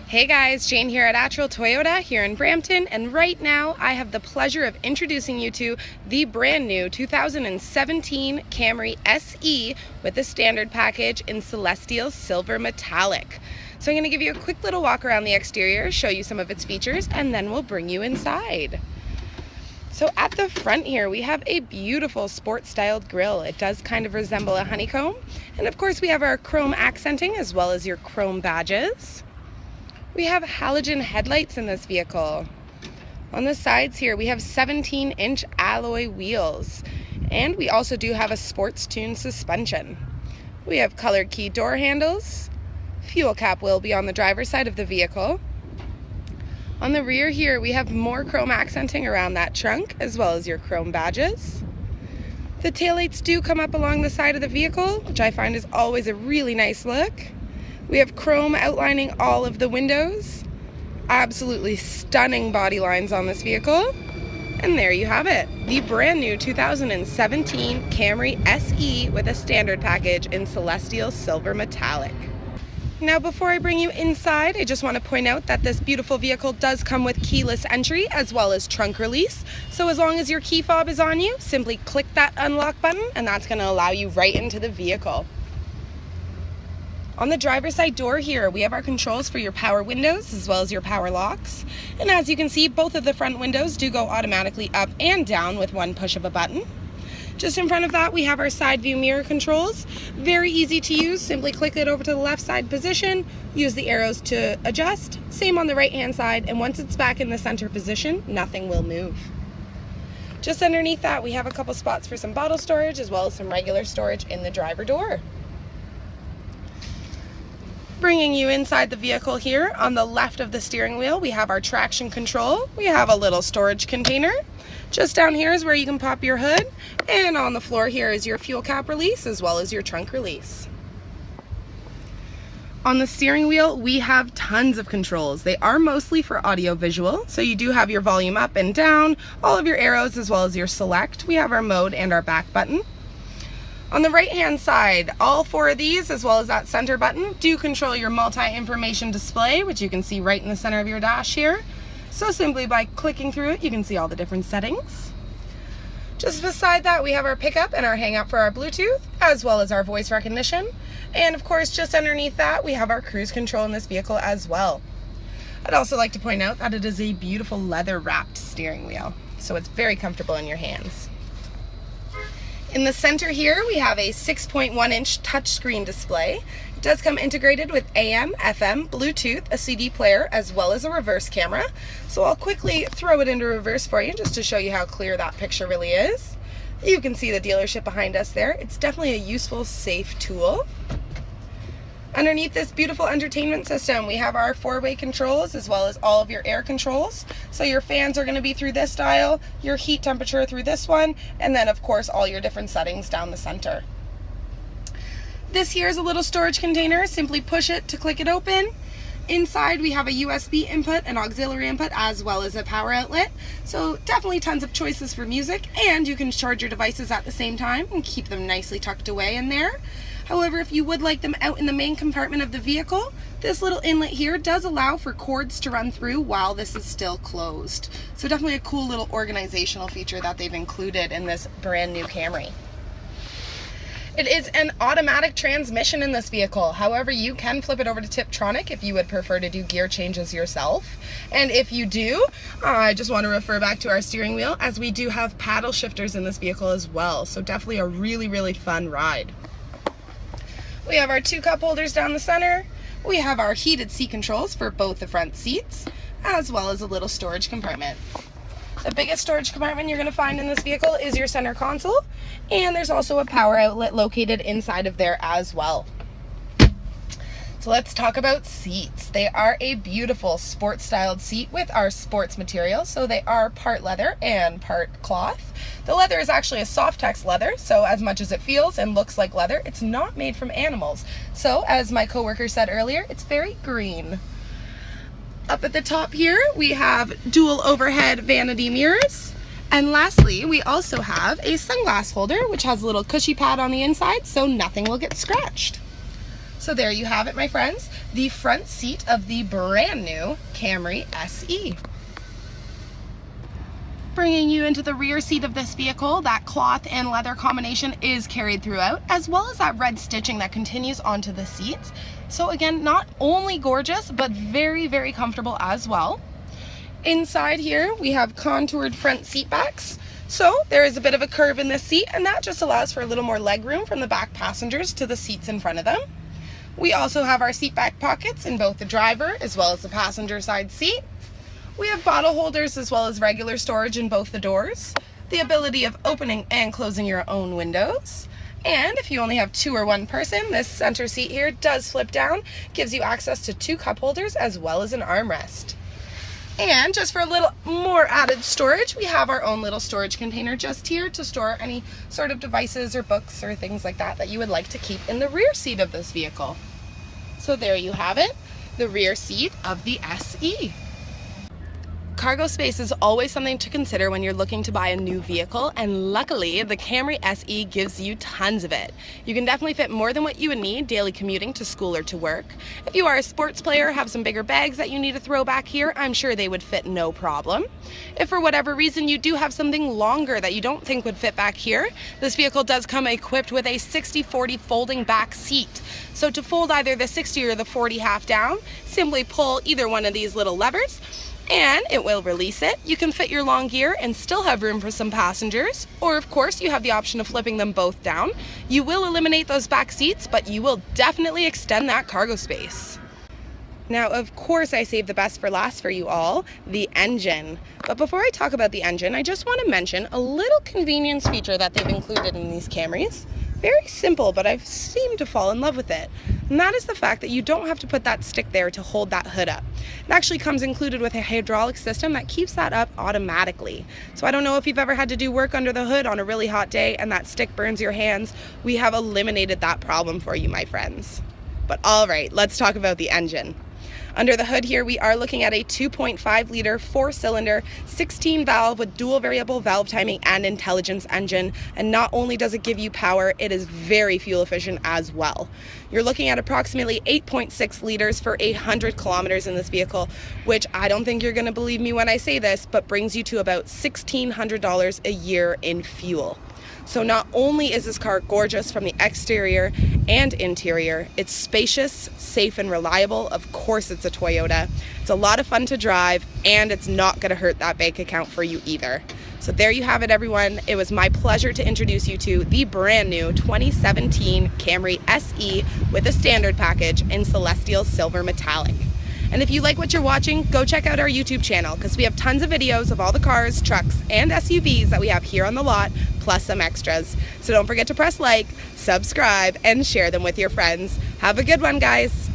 Hey guys, Jane here at Attrell Toyota here in Brampton, and right now I have the pleasure of introducing you to the brand new 2017 Camry SE with the standard package in Celestial Silver Metallic. So I'm going to give you a quick little walk around the exterior, show you some of its features, and then we'll bring you inside. So at the front here, we have a beautiful sport-styled grille. It does kind of resemble a honeycomb. And of course we have our chrome accenting as well as your chrome badges. We have halogen headlights in this vehicle. On the sides here, we have 17-inch alloy wheels. And we also do have a sports-tuned suspension. We have colored key door handles. Fuel cap will be on the driver's side of the vehicle. On the rear here, we have more chrome accenting around that trunk, as well as your chrome badges. The taillights do come up along the side of the vehicle, which I find is always a really nice look. We have chrome outlining all of the windows. Absolutely stunning body lines on this vehicle. And there you have it, the brand new 2017 Camry SE with a standard package in Celestial Silver Metallic. Now before I bring you inside, I just want to point out that this beautiful vehicle does come with keyless entry as well as trunk release. So as long as your key fob is on you, simply click that unlock button and that's going to allow you right into the vehicle. On the driver's side door here, we have our controls for your power windows as well as your power locks. And as you can see, both of the front windows do go automatically up and down with one push of a button. Just in front of that, we have our side view mirror controls. Very easy to use. Simply click it over to the left side position, use the arrows to adjust. Same on the right hand side, and once it's back in the center position, nothing will move. Just underneath that, we have a couple spots for some bottle storage as well as some regular storage in the driver door. Bringing you inside the vehicle here, on the left of the steering wheel, we have our traction control. We have a little storage container. Just down here is where you can pop your hood, and on the floor here is your fuel cap release as well as your trunk release. On the steering wheel, we have tons of controls. They are mostly for audio visual, so you do have your volume up and down, all of your arrows as well as your select. We have our mode and our back button. On the right hand side, all four of these as well as that center button do control your multi-information display, which you can see right in the center of your dash here. So simply by clicking through it, you can see all the different settings. Just beside that, we have our pickup and our hang up for our Bluetooth, as well as our voice recognition. And of course, just underneath that, we have our cruise control in this vehicle as well. I'd also like to point out that it is a beautiful leather wrapped steering wheel, so it's very comfortable in your hands. In the center here, we have a 6.1-inch touchscreen display. It does come integrated with AM, FM, Bluetooth, a CD player, as well as a reverse camera. So I'll quickly throw it into reverse for you just to show you how clear that picture really is. You can see the dealership behind us there. It's definitely a useful, safe tool. Underneath this beautiful entertainment system, we have our four-way controls as well as all of your air controls. So your fans are going to be through this dial, your heat temperature through this one, and then of course all your different settings down the center. This here is a little storage container. Simply push it to click it open. Inside we have a USB input, an auxiliary input, as well as a power outlet. So definitely tons of choices for music, and you can charge your devices at the same time and keep them nicely tucked away in there. However, if you would like them out in the main compartment of the vehicle, this little inlet here does allow for cords to run through while this is still closed. So definitely a cool little organizational feature that they've included in this brand new Camry. It is an automatic transmission in this vehicle. However, you can flip it over to Tiptronic if you would prefer to do gear changes yourself. And if you do, I just want to refer back to our steering wheel, as we do have paddle shifters in this vehicle as well. So definitely a really, really fun ride. We have our two cup holders down the center. We have our heated seat controls for both the front seats, as well as a little storage compartment. The biggest storage compartment you're going to find in this vehicle is your center console, and there's also a power outlet located inside of there as well. So let's talk about seats. They are a beautiful sports styled seat with our sports material, so they are part leather and part cloth. The leather is actually a soft-tex leather, so as much as it feels and looks like leather, it's not made from animals. So as my coworker said earlier, it's very green. Up at the top here, we have dual overhead vanity mirrors. And lastly, we also have a sunglass holder, which has a little cushy pad on the inside, so nothing will get scratched. So there you have it, my friends, the front seat of the brand new Camry SE. Bringing you into the rear seat of this vehicle, that cloth and leather combination is carried throughout, as well as that red stitching that continues onto the seats. So again, not only gorgeous, but very, very comfortable as well. Inside here, we have contoured front seat backs. So there is a bit of a curve in this seat, and that just allows for a little more leg room from the back passengers to the seats in front of them. We also have our seat back pockets in both the driver as well as the passenger side seat. We have bottle holders as well as regular storage in both the doors, the ability of opening and closing your own windows, and if you only have 2 or 1 person, this center seat here does flip down, gives you access to 2 cup holders as well as an armrest. And just for a little more added storage, we have our own little storage container just here to store any sort of devices or books or things like that that you would like to keep in the rear seat of this vehicle. So there you have it, the rear seat of the SE. Cargo space is always something to consider when you're looking to buy a new vehicle, and luckily the Camry SE gives you tons of it. You can definitely fit more than what you would need daily commuting to school or to work. If you are a sports player, have some bigger bags that you need to throw back here, I'm sure they would fit no problem. If for whatever reason you do have something longer that you don't think would fit back here, this vehicle does come equipped with a 60/40 folding back seat. So to fold either the 60 or the 40 half down, simply pull either one of these little levers and it will release it. You can fit your long gear and still have room for some passengers, or of course you have the option of flipping them both down. You will eliminate those back seats, but you will definitely extend that cargo space. Now, of course, I saved the best for last for you all, the engine. But before I talk about the engine, I just want to mention a little convenience feature that they've included in these Camrys. Very simple, but I've seemed to fall in love with it. And that is the fact that you don't have to put that stick there to hold that hood up. It actually comes included with a hydraulic system that keeps that up automatically. So I don't know if you've ever had to do work under the hood on a really hot day and that stick burns your hands. We have eliminated that problem for you, my friends. But all right, let's talk about the engine. Under the hood here, we are looking at a 2.5 liter, 4-cylinder, 16 valve with dual variable valve timing and intelligence engine. And not only does it give you power, it is very fuel efficient as well. You're looking at approximately 8.6 liters for 100 kilometers in this vehicle, which I don't think you're gonna believe me when I say this, but brings you to about $1,600 a year in fuel. So not only is this car gorgeous from the exterior and interior, it's spacious, safe, and reliable. Of course, it's a Toyota. It's a lot of fun to drive, and it's not going to hurt that bank account for you either. So there you have it, everyone. It was my pleasure to introduce you to the brand new 2017 Camry SE with a standard package in Celestial Silver Metallic. And if you like what you're watching, go check out our YouTube channel because we have tons of videos of all the cars, trucks, and SUVs that we have here on the lot, plus some extras. So don't forget to press like, subscribe, and share them with your friends. Have a good one, guys.